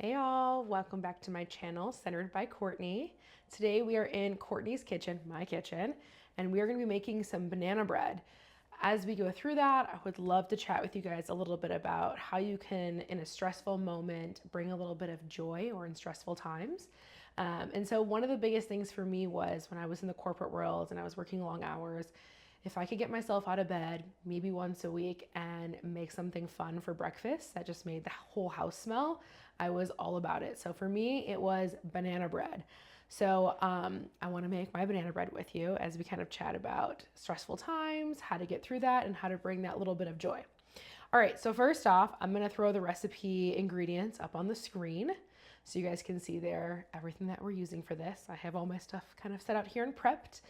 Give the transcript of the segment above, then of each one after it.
Hey y'all, welcome back to my channel, Centered by Courtney. Today we are in Courtney's kitchen, my kitchen, and we are gonna be making some banana bread. As we go through that, I would love to chat with you guys a little bit about how you can, in a stressful moment, bring a little bit of joy or in stressful times. And so one of the biggest things for me was when I was in the corporate world and I was working long hours, if I could get myself out of bed maybe once a week and make something fun for breakfast that just made the whole house smell, I was all about it. So for me, it was banana bread. So I want to make my banana bread with you as we kind of chat about stressful times, how to get through that, and how to bring that little bit of joy. All right, so first off, I'm going to throw the recipe ingredients up on the screen so you guys can see there everything that we're using for this. I have all my stuff kind of set out here and prepped.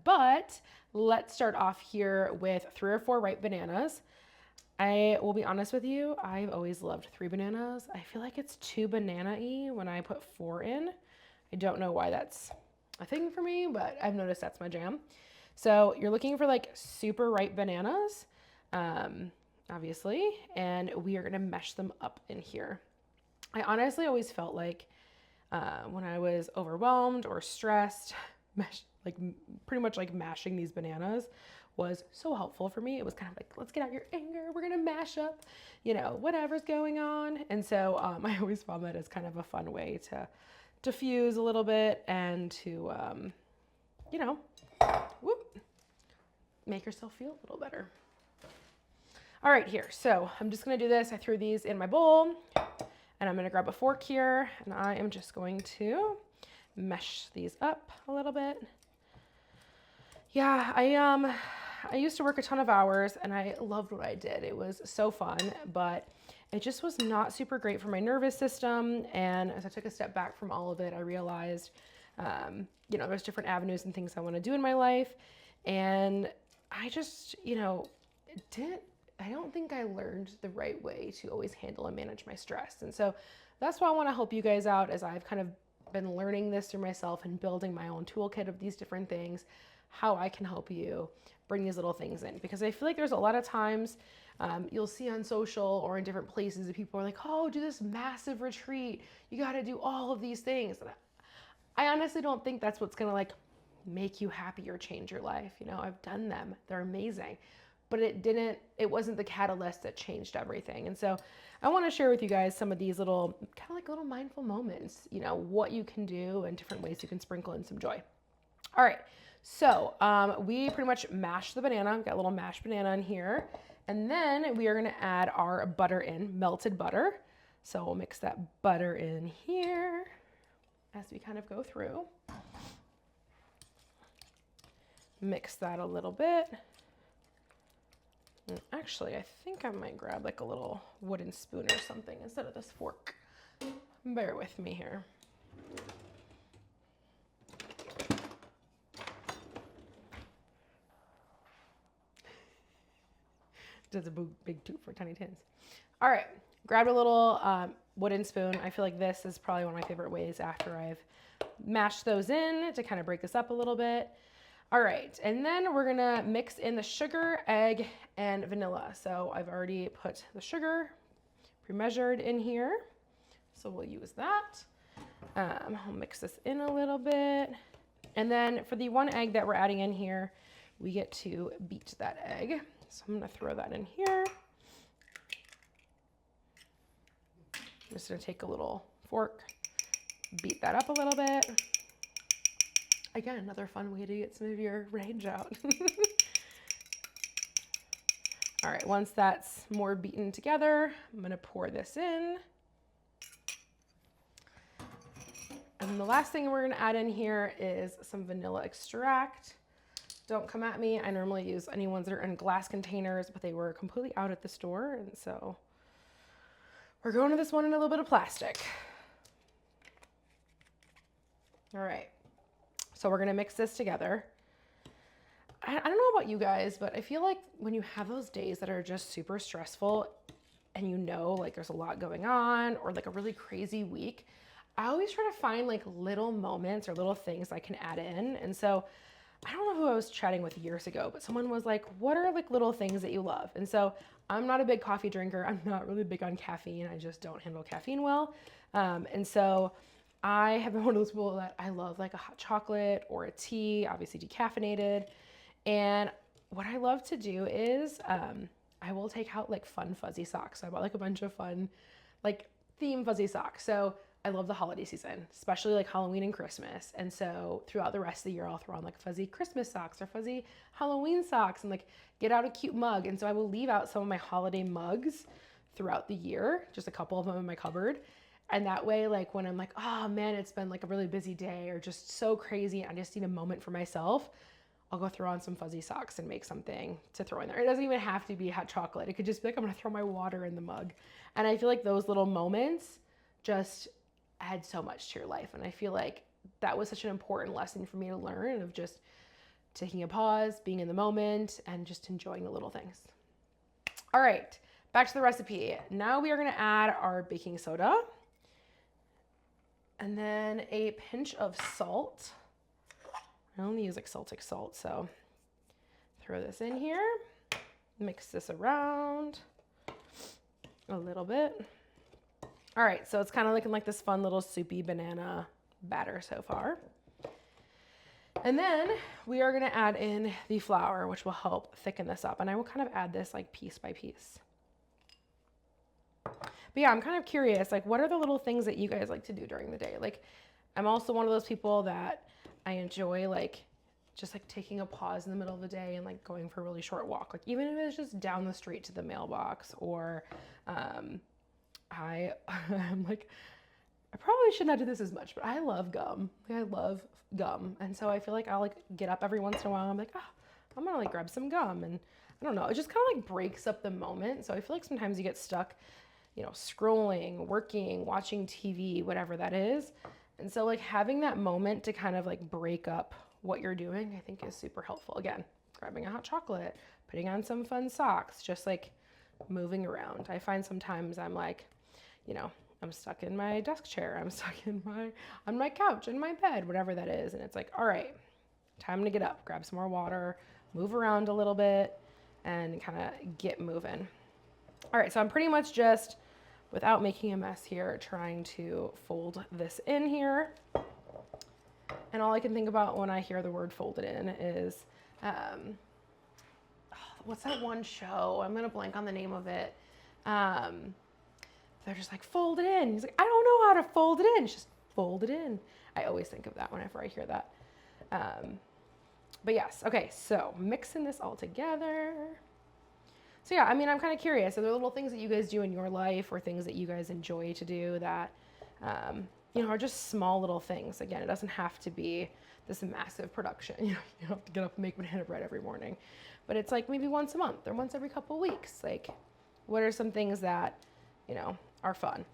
But let's start off here with 3 or 4 ripe bananas. I will be honest with you, I've always loved 3 bananas. I feel like it's too banana-y when I put 4 in. I don't know why that's a thing for me, but I've noticed that's my jam. So you're looking for like super ripe bananas, obviously, and we are gonna mesh them up in here. I honestly always felt like when I was overwhelmed or stressed, pretty much like mashing these bananas was so helpful for me. It was kind of like, let's get out your anger. We're going to mash up, whatever's going on. And so I always found that as kind of a fun way to diffuse a little bit and to, make yourself feel a little better. All right, here. So I'm just going to do this. I threw these in my bowl and I'm going to grab a fork here and I am just going to mesh these up a little bit. Yeah, I used to work a ton of hours and I loved what I did. It was so fun, but it just was not super great for my nervous system. And as I took a step back from all of it, I realized, there's different avenues and things I want to do in my life. And I just, I don't think I learned the right way to always handle and manage my stress. And so that's why I want to help you guys out as I've kind of been learning this through myself and building my own toolkit of these different things, how I can help you bring these little things in. Because I feel like there's a lot of times you'll see on social or in different places that people are like, oh, do this massive retreat. You got to do all of these things. And I honestly don't think that's what's going to like make you happy or change your life. I've done them. They're amazing. But it wasn't the catalyst that changed everything. And so I want to share with you guys some of these little, kind of like little mindful moments, what you can do and different ways you can sprinkle in some joy. All right. So we pretty much mashed the banana. We've got a little mashed banana in here. And then we are going to add our butter in, melted butter. So we'll mix that butter in here as we kind of go through. Mix that a little bit. And actually, I think I might grab like a little wooden spoon or something instead of this fork. Bear with me here. Does a big toot for tiny tins. All right, grab a little wooden spoon. I feel like this is probably one of my favorite ways after I've mashed those in to kind of break this up a little bit. All right, and then we're gonna mix in the sugar, egg, and vanilla. So I've already put the sugar pre-measured in here. So we'll use that. I'll mix this in a little bit. And then for the 1 egg that we're adding in here, we get to beat that egg. So I'm gonna throw that in here. I'm just gonna take a little fork, beat that up a little bit. Again, another fun way to get some of your rage out. All right, once that's more beaten together, I'm gonna pour this in. And the last thing we're gonna add in here is some vanilla extract. Don't come at me. I normally use any ones that are in glass containers, but they were completely out at the store. And so we're going to this one in a little bit of plastic. All right. So we're going to mix this together. I don't know about you guys, but I feel like when you have those days that are just super stressful and like there's a lot going on or like a really crazy week, I always try to find like little moments or little things I can add in. And so I don't know who I was chatting with years ago, but someone was like, what are like little things that you love? And so I'm not a big coffee drinker. I'm not really big on caffeine. I just don't handle caffeine well. And so I have been one of those people that I love like a hot chocolate or a tea, obviously decaffeinated. And what I love to do is I will take out like fun fuzzy socks. So I bought like a bunch of fun like theme fuzzy socks. So I love the holiday season, especially like Halloween and Christmas. And so throughout the rest of the year, I'll throw on like fuzzy Christmas socks or fuzzy Halloween socks and like get out a cute mug. And so I will leave out some of my holiday mugs throughout the year, just a couple of them in my cupboard. And that way, like when I'm like, oh man, it's been like a really busy day or just so crazy, I just need a moment for myself, I'll go throw on some fuzzy socks and make something to throw in there. It doesn't even have to be hot chocolate. It could just be like, I'm gonna throw my water in the mug. And I feel like those little moments just add so much to your life. And I feel like that was such an important lesson for me to learn of just taking a pause, being in the moment, and just enjoying the little things. All right, back to the recipe. Now we are gonna add our baking soda and then a pinch of salt. I only use like Celtic salt, so throw this in here, mix this around a little bit. All right, so it's kind of looking like this fun little soupy banana batter so far. And then we are gonna add in the flour, which will help thicken this up. And I will kind of add this like piece by piece. But yeah, I'm kind of curious, like what are the little things that you guys like to do during the day? Like I'm also one of those people that I enjoy like just like taking a pause in the middle of the day and like going for a really short walk. Like even if it's just down the street to the mailbox or I'm like, I probably should not do this as much, but I love gum. Like, I love gum. And so I feel like I'll like get up every once in a while. I'm like, oh, I'm gonna like grab some gum. And I don't know, it just kind of like breaks up the moment. So I feel like sometimes you get stuck, you know, scrolling, working, watching TV, whatever that is. And so like having that moment to kind of like break up what you're doing, I think is super helpful. Again, grabbing a hot chocolate, putting on some fun socks, just like moving around. I find sometimes I'm like, you know, I'm stuck in my desk chair. I'm stuck on my couch, in my bed, whatever that is. And it's like, all right, time to get up, grab some more water, move around a little bit and kind of get moving. All right, so I'm pretty much just, without making a mess here, trying to fold this in here. And all I can think about when I hear the word folded in is, what's that one show? I'm gonna blank on the name of it. They're just like, fold it in. He's like, I don't know how to fold it in. It's just fold it in. I always think of that whenever I hear that. But yes, okay, so mixing this all together. So yeah, I mean, I'm kind of curious. Are there little things that you guys do in your life or things that you guys enjoy to do that, you know, are just small little things? Again, it doesn't have to be this massive production. You know, you don't have to get up and make banana bread every morning. But it's like maybe once a month or once every couple of weeks. Like, what are some things that, you know, are fun?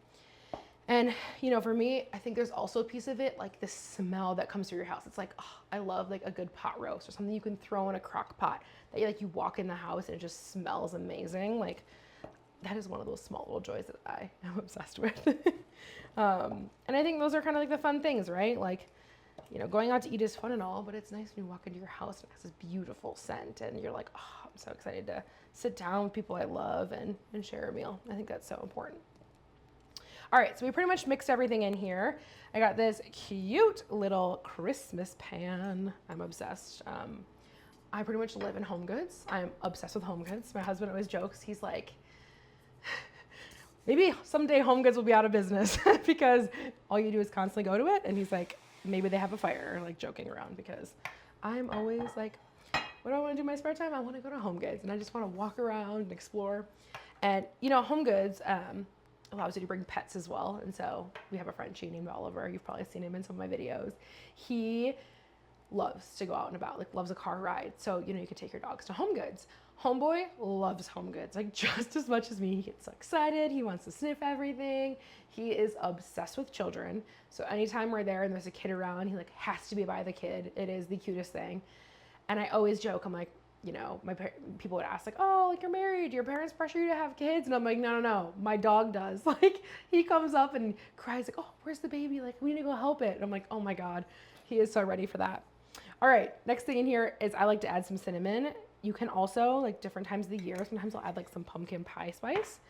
And, you know, for me, I think there's also a piece of it, like the smell that comes through your house. It's like, oh, I love like a good pot roast or something you can throw in a crock pot that you walk in the house and it just smells amazing. Like that is one of those small little joys that I am obsessed with. And I think those are kind of like the fun things, right? Like, you know, going out to eat is fun and all, but it's nice when you walk into your house and it has this beautiful scent and you're like, oh, I'm so excited to sit down with people I love and share a meal. I think that's so important. All right, so we pretty much mixed everything in here. I got this cute little Christmas pan. I'm obsessed. I pretty much live in home goods. I'm obsessed with home goods. My husband always jokes, he's like, maybe someday home goods will be out of business because all you do is constantly go to it. And he's like, maybe they have a fire, like joking around, because I'm always like, what do I want to do in my spare time? I want to go to home goods and I just want to walk around and explore. And you know, home goods, allows you to bring pets as well. And so we have a Frenchie named Oliver. You've probably seen him in some of my videos. He loves to go out and about, like loves a car ride. So, you know, you could take your dogs to Home Goods. Homeboy loves Home Goods, like just as much as me. He gets so excited. He wants to sniff everything. He is obsessed with children. So anytime we're there and there's a kid around, he like has to be by the kid. It is the cutest thing. And I always joke, I'm like, you know, people would ask like, oh, like you're married, do your parents pressure you to have kids? And I'm like, no, my dog does. Like he comes up and cries like, oh, where's the baby? Like we need to go help it. And I'm like, oh my God, he is so ready for that. All right, next thing in here is I like to add some cinnamon. You can also, like different times of the year, sometimes I'll add like some pumpkin pie spice.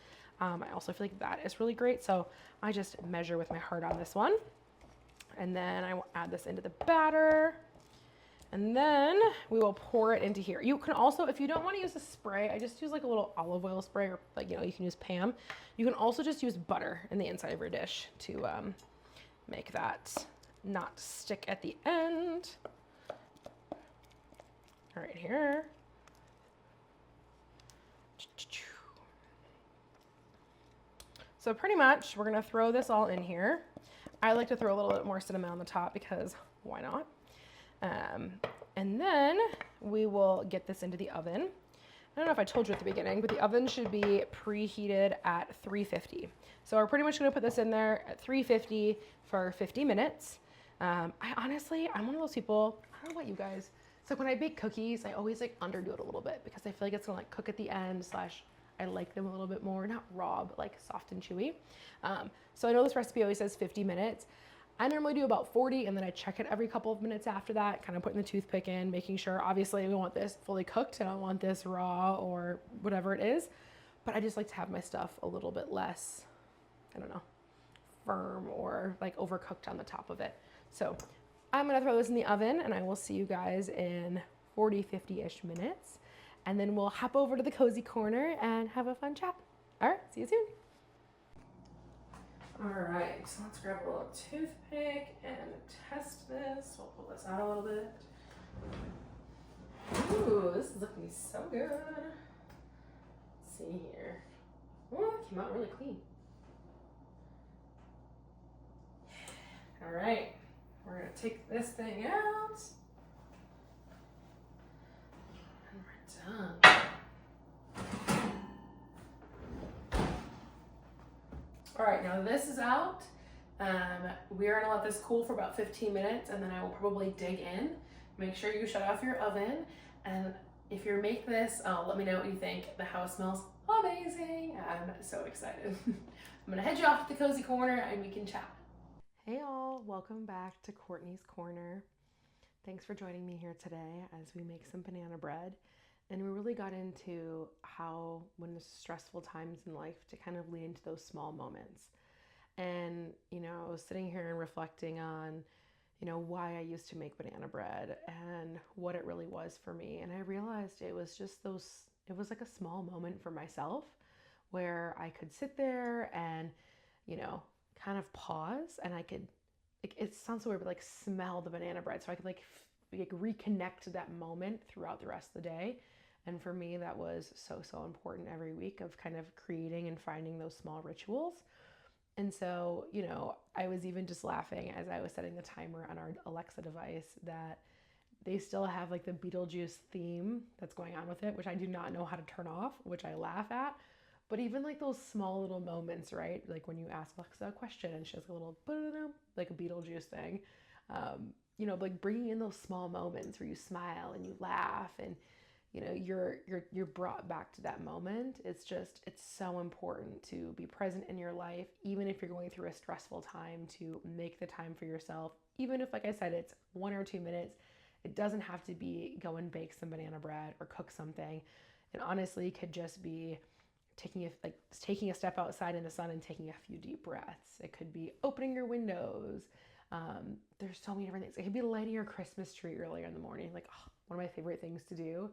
I also feel like that is really great. So I just measure with my heart on this one. And then I will add this into the batter. And then we will pour it into here. You can also, if you don't want to use a spray, I just use like a little olive oil spray, or like, you know, you can use Pam. You can also just use butter in the inside of your dish to make that not stick at the end. All right, here. So pretty much we're gonna throw this all in here. I like to throw a little bit more cinnamon on the top because why not? And then we will get this into the oven. I don't know if I told you at the beginning, but the oven should be preheated at 350. So we're pretty much gonna put this in there at 350 for 50 minutes. I'm one of those people, I don't know about you guys. So when I bake cookies, I always like underdo it a little bit because I feel like it's gonna like cook at the end, slash I like them a little bit more, not raw, but like soft and chewy. So I know this recipe always says 50 minutes. I normally do about 40, and then I check it every couple of minutes after that, kind of putting the toothpick in, making sure, obviously we want this fully cooked. I don't want this raw or whatever it is, but I just like to have my stuff a little bit less, I don't know, firm or like overcooked on the top of it. So I'm gonna throw this in the oven, and I will see you guys in 40, 50-ish minutes. And then we'll hop over to the cozy corner and have a fun chat. All right, see you soon. All right, so let's grab a little toothpick and test this. We'll pull this out a little bit. Ooh, this is looking so good. Let's see here. Oh, that came out really clean. All right, we're gonna take this thing out. And we're done. All right, now this is out. We're gonna let this cool for about 15 minutes, and then I will probably dig in. Make sure you shut off your oven. And if you make this, let me know what you think. The house smells amazing. I'm so excited. I'm gonna head you off to the cozy corner and we can chat. Hey all, welcome back to Courtney's Corner. Thanks for joining me here today as we make some banana bread. And we really got into how, when there's stressful times in life, to kind of lean into those small moments. And, you know, I was sitting here and reflecting on, you know, why I used to make banana bread and what it really was for me. And I realized it was just it was like a small moment for myself where I could sit there and, you know, kind of pause, and I could, it sounds so weird, but like smell the banana bread. So I could like reconnect to that moment throughout the rest of the day. And for me, that was so important every week, of kind of creating and finding those small rituals. And so, you know, I was even just laughing as I was setting the timer on our Alexa device that they still have like the Beetlejuice theme that's going on with it, which I do not know how to turn off, which I laugh at. But even like those small little moments, right? Like when you ask Alexa a question and she has a little, like a Beetlejuice thing, you know, like bringing in those small moments where you smile and you laugh and, you know, you're brought back to that moment. It's so important to be present in your life, even if you're going through a stressful time, to make the time for yourself. Even if, like I said, it's 1 or 2 minutes, it doesn't have to be go and bake some banana bread or cook something. It honestly could just be taking a step outside in the sun and taking a few deep breaths. It could be opening your windows. There's so many different things. It could be lighting your Christmas tree earlier in the morning. Like, one of my favorite things to do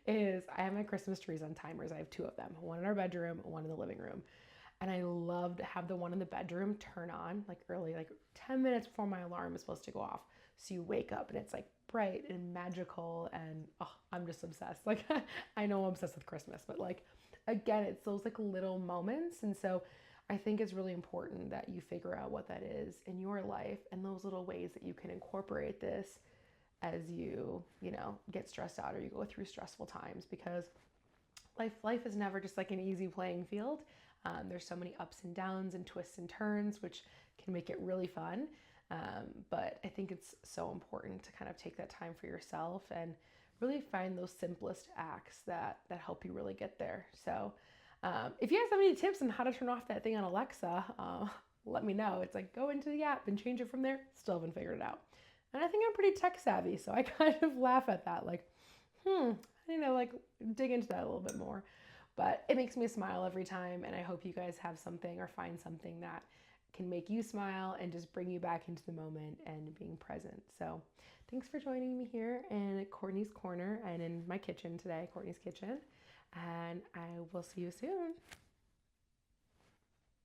is I have my Christmas trees on timers. I have 2 of them, one in our bedroom, one in the living room. And I love to have the one in the bedroom turn on like early, like 10 minutes before my alarm is supposed to go off. So you wake up and it's like bright and magical, and I'm just obsessed. Like, I know I'm obsessed with Christmas, but like, again, it's those like little moments. And so I think it's really important that you figure out what that is in your life and those little ways that you can incorporate this as you know, get stressed out or you go through stressful times, because life is never just like an easy playing field. There's so many ups and downs and twists and turns, which can make it really fun. But I think it's so important to kind of take that time for yourself and really find those simplest acts that help you really get there. So if you guys have any tips on how to turn off that thing on Alexa, let me know. It's like, go into the app and change it from there. Still haven't figured it out. And I think I'm pretty tech savvy, so I kind of laugh at that. Like, I you know, like dig into that a little bit more. But it makes me smile every time, and I hope you guys have something or find something that can make you smile and just bring you back into the moment and being present. So thanks for joining me here in Courtney's Corner and in my kitchen today, Courtney's Kitchen. And I will see you soon.